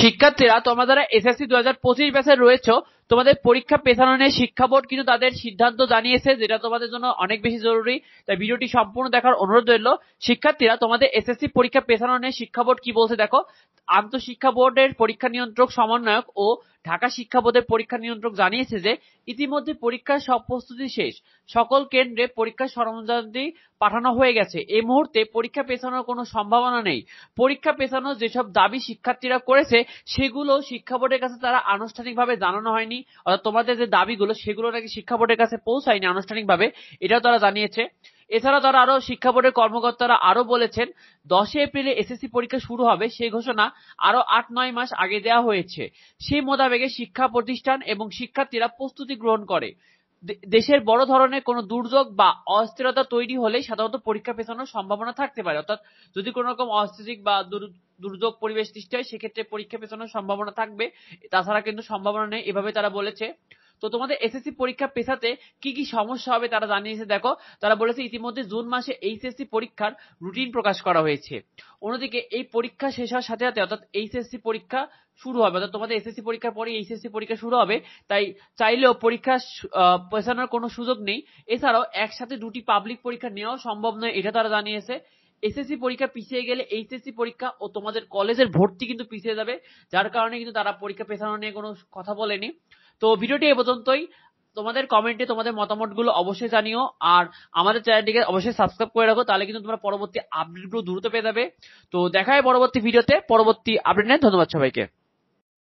শিক্ষার্থীরা তোমরা যারা এসএসসি 2025 ব্যাচে রয়েছে, তোমাদের পরীক্ষা পেছানো নিয়ে শিক্ষা বোর্ড কিন্তু তাদের সিদ্ধান্ত জানিয়েছে, যেটা তোমাদের জন্য অনেক বেশি জরুরি। তাই ভিডিওটি সম্পূর্ণ দেখার অনুরোধ রইল। শিক্ষার্থীরা তোমাদের এসএসসি পরীক্ষা পেছানো নিয়ে শিক্ষা বোর্ড কি বলছে দেখো। আন্তঃশিক্ষা বোর্ডের পরীক্ষা নিয়ন্ত্রক সমন্বয়ক ও ঢাকা শিক্ষা বোর্ডের পরীক্ষা নিয়ন্ত্রক জানিয়েছে যে ইতিমধ্যে পরীক্ষার সব প্রস্তুতি শেষ, সকল কেন্দ্রে পরীক্ষার সরঞ্জামাদি পাঠানো হয়ে গেছে। এই মুহূর্তে পরীক্ষা পেছানোর কোনো সম্ভাবনা নেই। পরীক্ষা পেছানোর যেসব দাবি শিক্ষার্থীরা করেছে সেগুলো শিক্ষা বোর্ডের কাছে তারা আনুষ্ঠানিকভাবে জানানো হয়নি, অর্থাৎ তোমাদের যে দাবিগুলো সেগুলো নাকি শিক্ষা বোর্ডের কাছে পৌঁছায়নি আনুষ্ঠানিকভাবে, এটাও তারা জানিয়েছে। এছাড়া তারা আরো শিক্ষা বোর্ডের কর্মকর্তারা আরো বলেছেন 10 এপ্রিলে এসএসসি পরীক্ষা শুরু হবে সেই ঘোষণা আরো 8-9 মাস আগে দেওয়া হয়েছে। সেই মোতাবেকে শিক্ষা প্রতিষ্ঠান এবং শিক্ষার্থীরা প্রস্তুতি গ্রহণ করে। দেশের বড় ধরনের কোনো দুর্যোগ বা অস্থিরতা তৈরি হলেই সাধারণত পরীক্ষা পেছানোর সম্ভাবনা থাকতে পারে, অর্থাৎ যদি কোনো রকম অস্থিতিক বা দুর্যোগ পরিবেশ সৃষ্টি হয় সেক্ষেত্রে পরীক্ষা পেছানোর সম্ভাবনা থাকবে, তাছাড়া কিন্তু সম্ভাবনা নেই, এভাবে তারা বলেছে। তো তোমাদের এসএসসি পরীক্ষা পেছাতে কি কি সমস্যা হবে তারা জানিয়েছে দেখো। তারা বলেছে ইতিমধ্যে জুন মাসে এইচএসসি পরীক্ষার রুটিন প্রকাশ করা হয়েছে। অন্যদিকে এই পরীক্ষা শেষ হওয়ার সাথে সাথে অর্থাৎ এইচএসসি পরীক্ষা শুরু হবে, অর্থাৎ তোমাদের এসএসসি পরীক্ষার পরে এইচএসসি পরীক্ষা শুরু হবে, তাই চাইলেও পরীক্ষা পেছানোর কোনো সুযোগ নেই। এছাড়াও একসাথে দুটি পাবলিক পরীক্ষা নেওয়াও সম্ভব নয়, এটা তারা জানিয়েছে। এসএসসি পরীক্ষা পিছিয়ে গেলে এইচএসসি পরীক্ষা ও তোমাদের কলেজের ভর্তি কিন্তু পিছিয়ে যাবে, যার কারণে কিন্তু তারা পরীক্ষা পেছানো নিয়ে কোনো কথা বলেনি। তো ভিডিওটি এ পর্যন্তই। তোমাদের কমেন্টে তোমাদের মতামতগুলো অবশ্যই জানিও, আর আমাদের চ্যানেলটিকে অবশ্যই সাবস্ক্রাইব করে রাখো, তাহলে কিন্তু তোমরা পরবর্তী আপডেটগুলো দ্রুত পেয়ে যাবে। তো দেখা হয় পরবর্তী ভিডিওতে, পরবর্তী আপডেট নিয়ে। ধন্যবাদ সবাইকে।